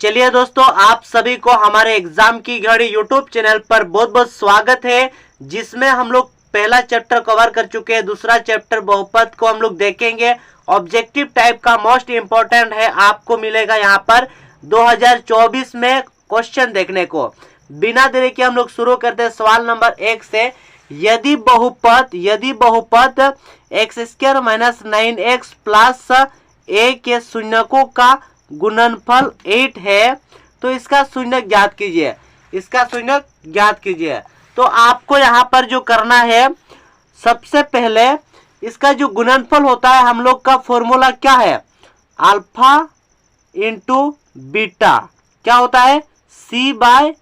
चलिए दोस्तों, आप सभी को हमारे एग्जाम की घड़ी यूट्यूब चैनल पर बहुत बहुत स्वागत है, जिसमें हम लोग पहला चैप्टर कवर कर चुके हैं। दूसरा चैप्टर बहुपद को हम लोग देखेंगे। ऑब्जेक्टिव टाइप का मोस्ट इंपॉर्टेंट है, आपको मिलेगा यहाँ पर 2024 में क्वेश्चन देखने को। बिना देरी के हम लोग शुरू करते हैं सवाल नंबर 1 से। यदि बहुपद x square minus 9x plus a के शून्यकों का गुणनफल 8 है तो इसका शून्य ज्ञात कीजिए। तो आपको यहाँ पर जो करना है, सबसे पहले इसका जो गुणनफल होता है, हम लोग का फॉर्मूला क्या है, अल्फा इंटू बीटा क्या होता है, c बाय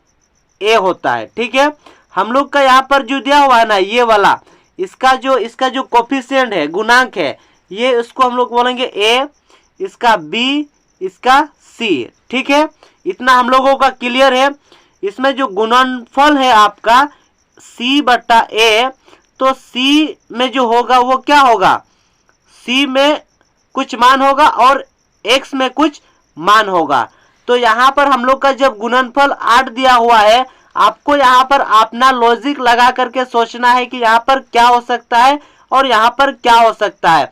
a होता है। ठीक है, हम लोग का यहाँ पर जो दिया हुआ है ना, ये वाला इसका जो कोफिशिएंट है, गुणांक है, ये इसको हम लोग बोलेंगे a, इसका b, इसका c। ठीक है, इतना हम लोगों का क्लियर है। इसमें जो गुणनफल है आपका c बटा a, तो c में जो होगा वो क्या होगा, c में कुछ मान होगा और x में कुछ मान होगा। तो यहाँ पर हम लोग का जब गुणनफल 8 दिया हुआ है, आपको यहाँ पर अपना लॉजिक लगा करके सोचना है कि यहाँ पर क्या हो सकता है और यहाँ पर क्या हो सकता है।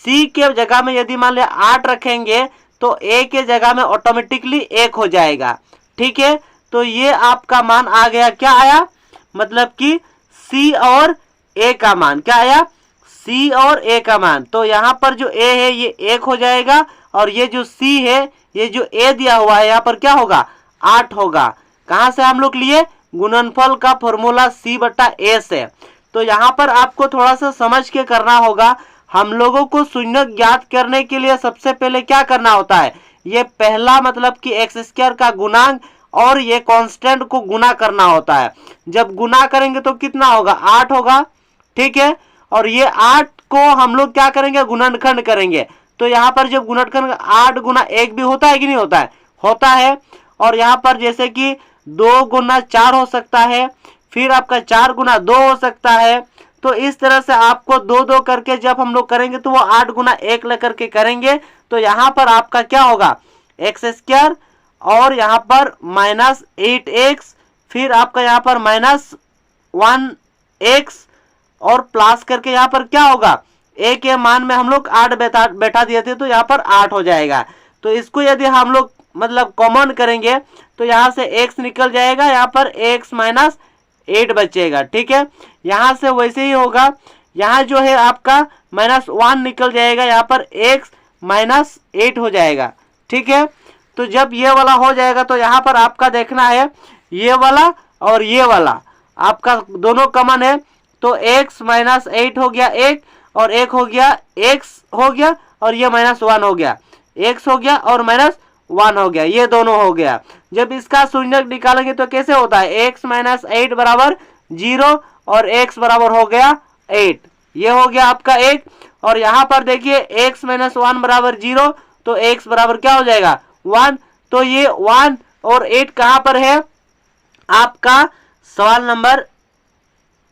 c के जगह में यदि मान लिया 8 रखेंगे तो a के जगह में ऑटोमेटिकली 1 हो जाएगा। ठीक है, तो ये आपका मान आ गया, क्या आया, मतलब कि c और a का मान क्या आया, c और a का मान। तो यहाँ पर जो a है ये 1 हो जाएगा और ये जो c है, ये जो a दिया हुआ है, यहाँ पर क्या होगा, 8 होगा। कहाँ से हम लोग लिए, गुणनफल का फॉर्मूला c बटा a से। तो यहाँ पर आपको थोड़ा सा समझ के करना होगा। हम लोगों को शून्य ज्ञात करने के लिए सबसे पहले क्या करना होता है, ये पहला मतलब कि एक्स स्क्वायर का गुणांक और ये कांस्टेंट को गुना करना होता है। जब गुना करेंगे तो कितना होगा, 8 होगा। ठीक है, और ये 8 को हम लोग क्या करेंगे, गुणनखंड करेंगे। तो यहाँ पर जब गुणनखंड 8 गुना 1 भी होता है कि नहीं होता है, होता है। और यहाँ पर जैसे कि 2 गुना 4 हो सकता है, फिर आपका 4 गुना 2 हो सकता है। तो इस तरह से आपको 2-2 करके जब हम लोग करेंगे तो वो 8 गुना 1 लेकर के करेंगे। तो यहाँ पर आपका क्या होगा, एक्स स्क्वायर और यहाँ पर माइनस 8x, फिर आपका यहाँ पर माइनस 1x और प्लस करके यहाँ पर क्या होगा, a के मान में हम लोग 8 बैठा दिए थे तो यहाँ पर 8 हो जाएगा। तो इसको यदि हम लोग मतलब कॉमन करेंगे तो यहाँ से x निकल जाएगा, यहाँ पर x माइनस 8 बचेगा। ठीक है, यहाँ से वैसे ही होगा, यहाँ जो है आपका माइनस 1 निकल जाएगा, यहाँ पर x माइनस 8 हो जाएगा। ठीक है, तो जब ये वाला हो जाएगा तो यहाँ पर आपका देखना है, ये वाला और ये वाला आपका दोनों कॉमन है। तो x माइनस 8 हो गया 1 और 1 हो गया, x हो गया और ये माइनस 1 हो गया, x हो गया और माइनस 1 हो गया, ये दोनों हो गया। जब इसका शून्य निकालेंगे तो कैसे होता है, x माइनस 8 बराबर 0 और x बराबर हो गया 8, ये हो गया आपका 1। और यहाँ पर देखिए x माइनस 1 बराबर 0, तो x बराबर क्या हो जाएगा, 1। तो ये 1 और 8 कहाँ पर है, आपका सवाल नंबर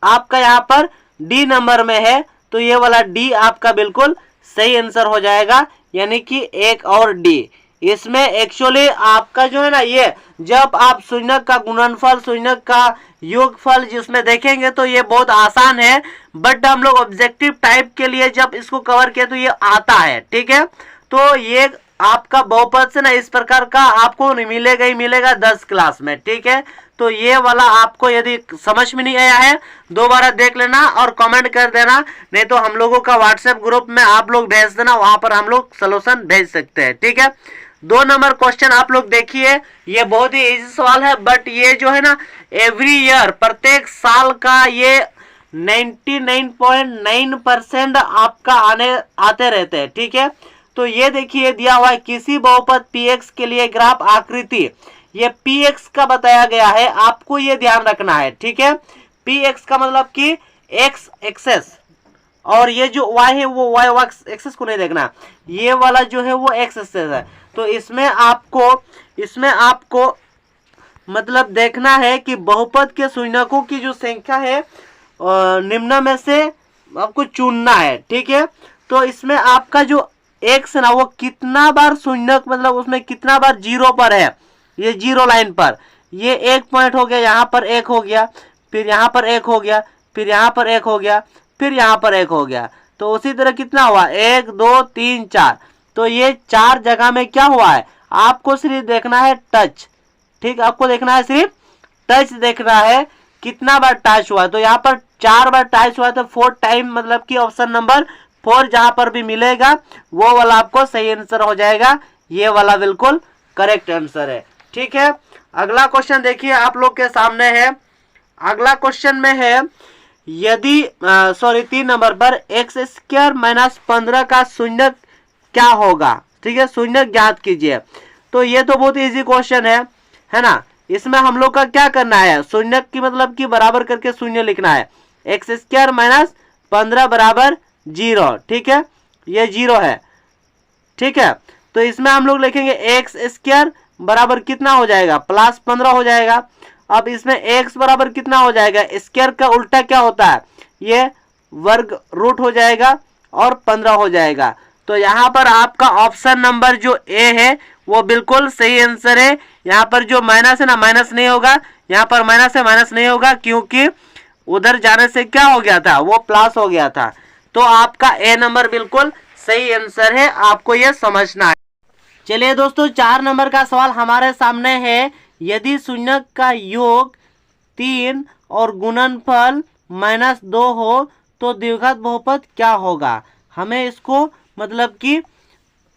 आपका यहाँ पर डी नंबर में है। तो ये वाला डी आपका बिल्कुल सही आंसर हो जाएगा, यानी कि 1 और डी। इसमें एक्चुअली आपका जो है ना, ये जब आप शून्य का गुणनफल, शून्य का योगफल जिसमें देखेंगे तो ये बहुत आसान है, बट हम लोग ऑब्जेक्टिव टाइप के लिए जब इसको कवर किया तो ये आता है। ठीक है, तो ये आपका बहुपद से ना इस प्रकार का आपको मिलेगा ही मिलेगा 10 क्लास में। ठीक है, तो ये वाला आपको यदि समझ में नहीं आया है, दोबारा देख लेना और कमेंट कर देना, नहीं तो हम लोगों का व्हाट्सएप ग्रुप में आप लोग भेज देना, वहां पर हम लोग सॉल्यूशन भेज सकते हैं। ठीक है, 2 नंबर क्वेश्चन आप लोग देखिए, ये बहुत ही इजी सवाल है, बट ये जो है ना एवरी ईयर, प्रत्येक साल का ये 99.9% आपका आते रहते हैं। ठीक है, तो ये देखिए दिया हुआ है, किसी बहुपद px के लिए ग्राफ आकृति, ये px का बताया गया है, आपको ये ध्यान रखना है। ठीक है, px का मतलब कि x एक्सेस और ये जो y है वो y एक्सेस को नहीं देखना, ये वाला जो है वो x एक्सेस है। तो इसमें आपको मतलब देखना है कि बहुपद के शून्यकों की जो संख्या है निम्न में से आपको चुनना है। ठीक है, तो इसमें आपका जो x है ना वो कितना बार शून्य मतलब उसमें कितना बार 0 पर है, ये जीरो लाइन पर ये एक पॉइंट हो गया, यहाँ पर एक हो गया, फिर यहाँ पर एक हो गया, फिर यहाँ पर एक हो गया, फिर यहाँ पर एक हो गया। तो उसी तरह कितना हुआ, 1 2 3 4। तो ये 4 जगह में क्या हुआ है, आपको सिर्फ देखना है टच। ठीक, आपको देखना है सिर्फ टच देखना है, कितना बार टच हुआ। तो यहाँ पर 4 बार टच हुआ, तो 4 टाइम, मतलब कि ऑप्शन नंबर 4 जहां पर भी मिलेगा वो वाला आपको सही आंसर हो जाएगा। ये वाला बिल्कुल करेक्ट आंसर है। ठीक है, अगला क्वेश्चन देखिए आप लोग के सामने है। अगला क्वेश्चन में है, यदि 3 नंबर पर x² - 15 का शून्य क्या होगा। ठीक है, शून्य ज्ञात कीजिए। तो ये तो बहुत इजी क्वेश्चन है ना। इसमें हम लोग का क्या करना है, शून्य की मतलब कि बराबर करके शून्य लिखना है। x² - 15 बराबर 0। ठीक है, ये 0 है। ठीक है, तो इसमें हम लोग लिखेंगे x² बराबर कितना हो जाएगा, +15 हो जाएगा। अब इसमें x बराबर कितना हो जाएगा, स्क्वायर का उल्टा क्या होता है, ये वर्ग रूट हो जाएगा और 15 हो जाएगा। तो यहाँ पर आपका ऑप्शन नंबर जो ए है वो बिल्कुल सही आंसर है। यहाँ पर जो माइनस है ना, माइनस नहीं होगा, यहाँ पर माइनस है, माइनस नहीं होगा, क्योंकि उधर जाने से क्या हो गया था, वो प्लस हो गया था। तो आपका ए नंबर बिल्कुल सही आंसर है, आपको ये समझना है। चलिए दोस्तों, 4 नंबर का सवाल हमारे सामने है। यदि शून्य का योग 3 और गुणनफल -2 हो तो द्विघात बहुपद क्या होगा। हमें इसको मतलब कि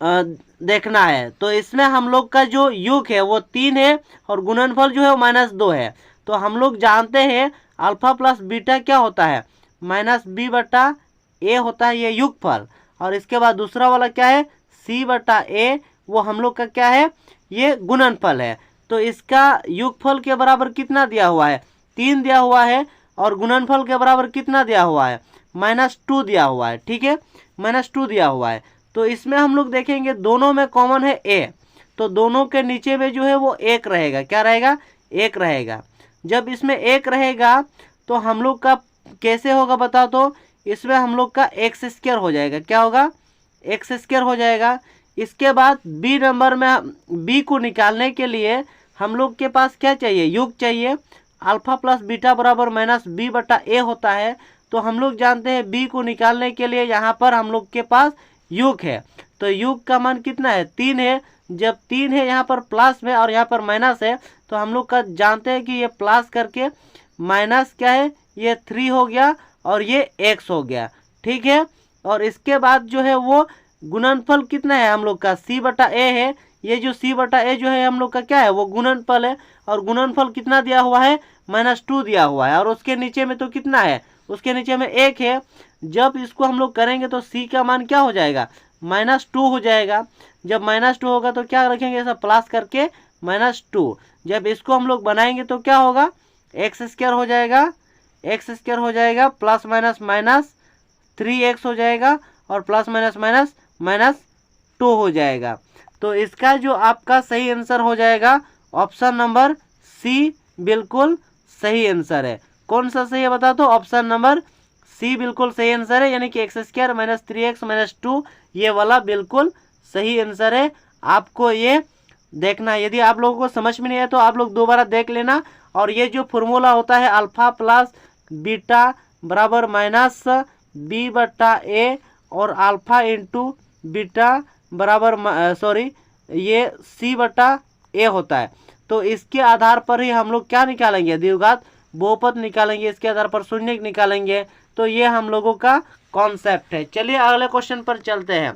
देखना है। तो इसमें हम लोग का जो योग है वो 3 है और गुणनफल जो है वो -2 है। तो हम लोग जानते हैं अल्फा प्लस बीटा क्या होता है, -b/a होता है, ये युगफल। और इसके बाद दूसरा वाला क्या है, c/a, वो हम लोग का क्या है, ये गुणनफल है। तो इसका युगफल के बराबर कितना दिया हुआ है, 3 दिया हुआ है, और गुणनफल के बराबर कितना दिया हुआ है, -2 दिया हुआ है। ठीक है, -2 दिया हुआ है। तो इसमें हम लोग देखेंगे दोनों में कॉमन है a, तो दोनों के नीचे में जो है वो 1 रहेगा। क्या रहेगा, 1 रहेगा। जब इसमें 1 रहेगा तो हम लोग का कैसे होगा बताओ, तो इसमें हम लोग का x² हो जाएगा। क्या होगा, x² हो जाएगा। इसके बाद बी नंबर में बी को निकालने के लिए हम लोग के पास क्या चाहिए, योग चाहिए। अल्फा प्लस बीटा बराबर -b/a होता है। तो हम लोग जानते हैं बी को निकालने के लिए यहाँ पर हम लोग के पास योग है। तो योग का मान कितना है, 3 है। जब 3 है यहाँ पर प्लस में और यहाँ पर माइनस है, तो हम लोग का जानते हैं कि ये प्लस करके माइनस क्या है, ये 3 हो गया और ये x हो गया। ठीक है, और इसके बाद जो है वो गुणनफल कितना है हम लोग का, c/a है। ये जो c/a जो है हम लोग का क्या है, वो गुणनफल है। और गुणनफल कितना दिया हुआ है, -2 दिया हुआ है। और उसके नीचे में तो कितना है, उसके नीचे में 1 है। जब इसको हम लोग करेंगे तो c का मान क्या हो जाएगा, -2 हो जाएगा। जब -2 होगा तो क्या रखेंगे, ऐसा प्लस करके -2। जब इसको हम लोग बनाएंगे तो क्या होगा, x² हो जाएगा, x² हो जाएगा, प्लस माइनस माइनस 3x हो जाएगा, और प्लस माइनस माइनस -2 हो जाएगा। तो इसका जो आपका सही आंसर हो जाएगा ऑप्शन नंबर सी, बिल्कुल सही आंसर है। कौन सा सही है बता दो, ऑप्शन नंबर सी बिल्कुल सही आंसर है, यानी कि x² - 3x - 2 ये वाला बिल्कुल सही आंसर है। आपको ये देखना, यदि आप लोगों को समझ में नहीं आया तो आप लोग दोबारा देख लेना। और ये जो फॉर्मूला होता है अल्फा प्लस बीटा बराबर -b/a और अल्फा इंटू बीटा बराबर ये c/a होता है। तो इसके आधार पर ही हम लोग क्या निकालेंगे, द्विघात बहुपद निकालेंगे, इसके आधार पर शून्य निकालेंगे। तो ये हम लोगों का कॉन्सेप्ट है। चलिए अगले क्वेश्चन पर चलते हैं।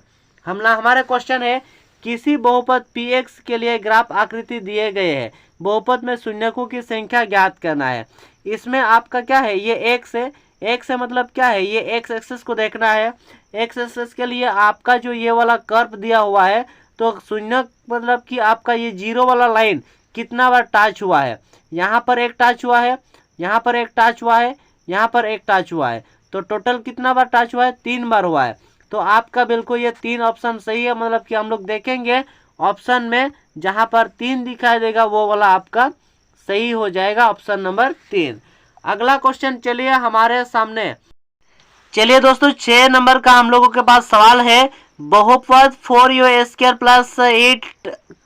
हमारे क्वेश्चन है, किसी बहुपद px के लिए ग्राफ आकृति दिए गए हैं, बहुपद में शून्यकों की संख्या ज्ञात करना है। इसमें आपका क्या है, ये x है, x है मतलब क्या है, ये x एक्सिस को देखना है। x एक्सिस के लिए आपका जो ये वाला कर्व दिया हुआ है, तो शून्य मतलब कि आपका ये 0 वाला लाइन कितना बार टच हुआ है, यहाँ पर एक टच हुआ है, यहाँ पर एक टच हुआ है, यहाँ पर एक टच हुआ है। तो टोटल कितना बार टच हुआ है, 3 बार हुआ है। तो आपका बिल्कुल ये 3 ऑप्शन सही है। मतलब कि हम लोग देखेंगे ऑप्शन में जहाँ पर 3 दिखाई देगा वो वाला आपका सही हो जाएगा, ऑप्शन नंबर 3। अगला क्वेश्चन चलिए हमारे सामने। चलिए दोस्तों, 6 नंबर का हम लोगों के पास सवाल है, बहुपद 4u² + 8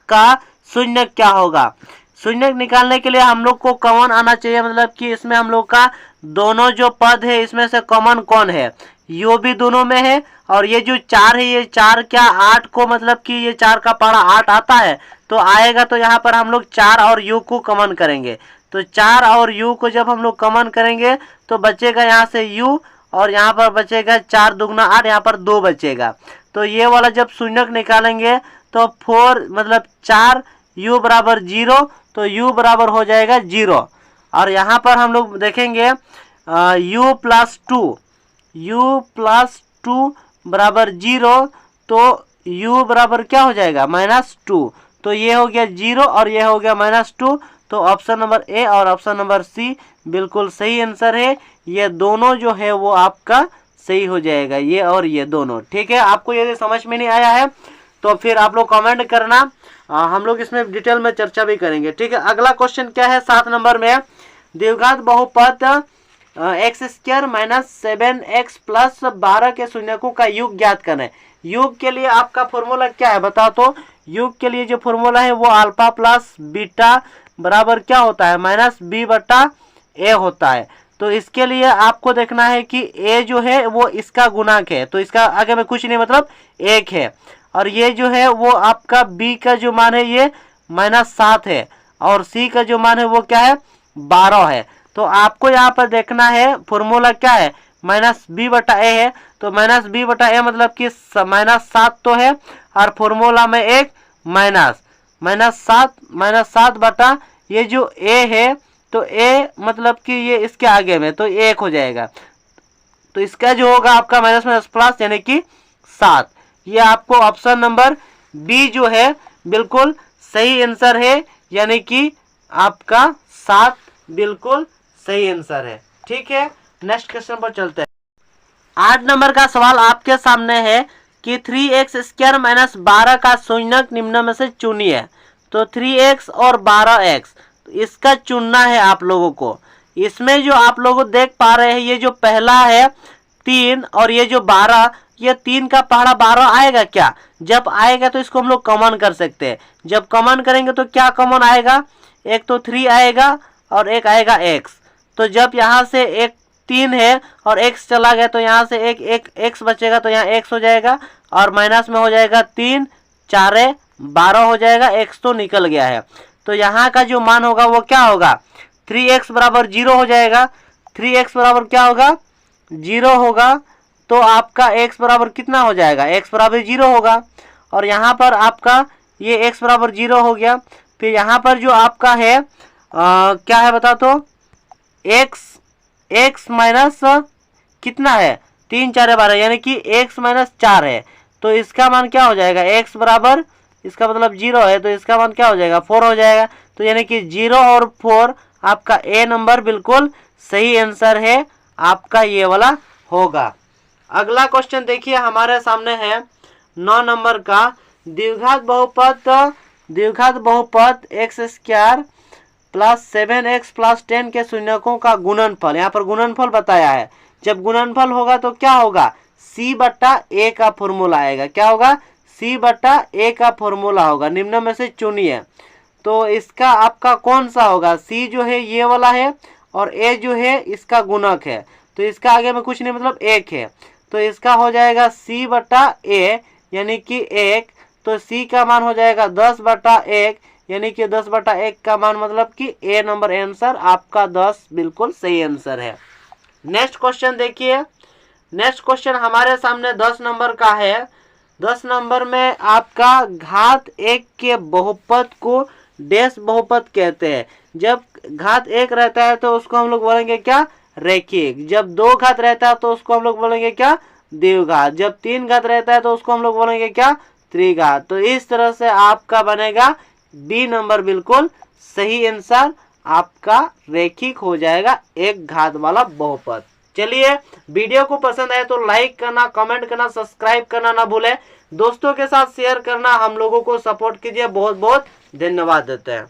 का शून्य क्या होगा। शून्य निकालने के लिए हम लोग को कॉमन आना चाहिए, मतलब कि इसमें हम लोग का दोनों जो पद है इसमें से कॉमन कौन है, यू भी दोनों में है, और ये जो 4 है ये 4 क्या 8 को, मतलब कि ये 4 का पहाड़ा 8 आता है तो आएगा, तो यहाँ पर हम लोग 4 और यू को कॉमन करेंगे। तो 4 और यू को जब हम लोग कॉमन करेंगे तो बचेगा यहाँ से यू, और यहाँ पर बचेगा 4 दुगना 8, यहाँ पर 2 बचेगा। तो ये वाला जब शून्य निकालेंगे तो 4 मतलब 4 यू बराबर 0, तो यू बराबर हो जाएगा 0। और यहाँ पर हम लोग देखेंगे यू प्लस 2 बराबर 0, तो u बराबर क्या हो जाएगा -2। तो ये हो गया 0 और ये हो गया -2। तो ऑप्शन नंबर ए और ऑप्शन नंबर सी बिल्कुल सही आंसर है। ये दोनों जो है वो आपका सही हो जाएगा, ये और ये दोनों। ठीक है, आपको यदि समझ में नहीं आया है तो फिर आप लोग कमेंट करना, हम लोग इसमें डिटेल में चर्चा भी करेंगे। ठीक है, अगला क्वेश्चन क्या है 7 नंबर में, द्विघात बहुपद x² - 7x + 12 के शून्यकों का योग ज्ञात करना है। योग के लिए आपका फॉर्मूला क्या है बताओ तो। योग के लिए जो फॉर्मूला है वो अल्फा प्लस बीटा बराबर क्या होता है -b/a होता है। तो इसके लिए आपको देखना है कि a जो है वो इसका गुणक है, तो इसका आगे में कुछ नहीं मतलब 1 है, और ये जो है वो आपका b का जो मान है ये -7 है, और c का जो मान है वो क्या है 12 है। तो आपको यहाँ पर देखना है फॉर्मूला क्या है -b/a है, तो -b/a मतलब कि -7 तो है, और फॉर्मूला में एक -7 बटा ये जो a है, तो a मतलब कि ये इसके आगे में तो 1 हो जाएगा। तो इसका जो होगा आपका माइनस प्लस यानी कि 7। ये आपको ऑप्शन नंबर बी जो है बिल्कुल सही आंसर है, यानी कि आपका 7 बिल्कुल सही आंसर है। ठीक है, नेक्स्ट क्वेश्चन पर चलते हैं। 8 नंबर का सवाल आपके सामने है कि 3x² - 12 का शून्यक निम्न में से चुनिए। तो 3x और 12x इसका चुनना है आप लोगों को। इसमें जो आप लोग देख पा रहे हैं ये जो पहला है 3 और ये जो 12, ये 3 का पहाड़ा 12 आएगा क्या? जब आएगा तो इसको हम लोग कॉमन कर सकते हैं। जब कॉमन करेंगे तो क्या कॉमन आएगा, एक तो 3 आएगा और एक आएगा x। तो जब यहाँ से एक 3 है और x चला गया तो यहाँ से एक x बचेगा, तो यहाँ x हो जाएगा और माइनस में हो जाएगा 3 4 12 हो जाएगा, x तो निकल गया है। तो यहाँ का जो मान होगा वो क्या होगा 3x बराबर 0 हो जाएगा। 3x बराबर क्या होगा 0 होगा, तो आपका x बराबर कितना हो जाएगा, x बराबर 0 होगा। और यहाँ पर आपका ये x बराबर 0 हो गया। फिर यहाँ पर जो आपका है क्या है बता तो, x माइनस कितना है 3 4 12 यानी कि x माइनस 4 है। तो इसका मान क्या हो जाएगा, x बराबर इसका मतलब 0 है, तो इसका मान क्या हो जाएगा 4 हो जाएगा। तो यानी कि 0 और 4 आपका ए नंबर बिल्कुल सही आंसर है, आपका ये वाला होगा। अगला क्वेश्चन देखिए हमारे सामने है 9 नंबर का, द्विघात बहुपद x² + 7x + 10 के शून्यकों का गुणनफल, यहाँ पर गुणनफल बताया है। जब गुणनफल होगा तो क्या होगा c/a का फॉर्मूला आएगा। क्या होगा c/a का फॉर्मूला होगा, निम्न में से चुनिए। तो इसका आपका कौन सा होगा, c जो है ये वाला है और a जो है इसका गुणक है, तो इसका आगे में कुछ नहीं मतलब 1 है। तो इसका हो जाएगा c/a यानी कि 1। तो c का मान हो जाएगा 10/1 यानी कि 10/1 का मान मतलब कि ए नंबर आंसर आपका 10 बिल्कुल सही आंसर है। नेक्स्ट क्वेश्चन देखिए, नेक्स्ट क्वेश्चन हमारे सामने 10 नंबर का है। 10 नंबर में आपका घात 1 के बहुपद को डैश बहुपद कहते हैं। जब घात 1 रहता है तो उसको हम लोग बोलेंगे क्या रैखिक। जब 2 घात रहता है तो उसको हम लोग बोलेंगे क्या द्विघात। जब 3 घात रहता है तो उसको हम लोग बोलेंगे क्या त्रिघात। तो इस तरह से आपका बनेगा बी नंबर बिल्कुल सही आंसर, आपका रैखिक हो जाएगा एक घात वाला बहुपद। चलिए, वीडियो को पसंद आए तो लाइक करना, कमेंट करना, सब्सक्राइब करना ना भूलें। दोस्तों के साथ शेयर करना, हम लोगों को सपोर्ट कीजिए। बहुत बहुत धन्यवाद देते हैं।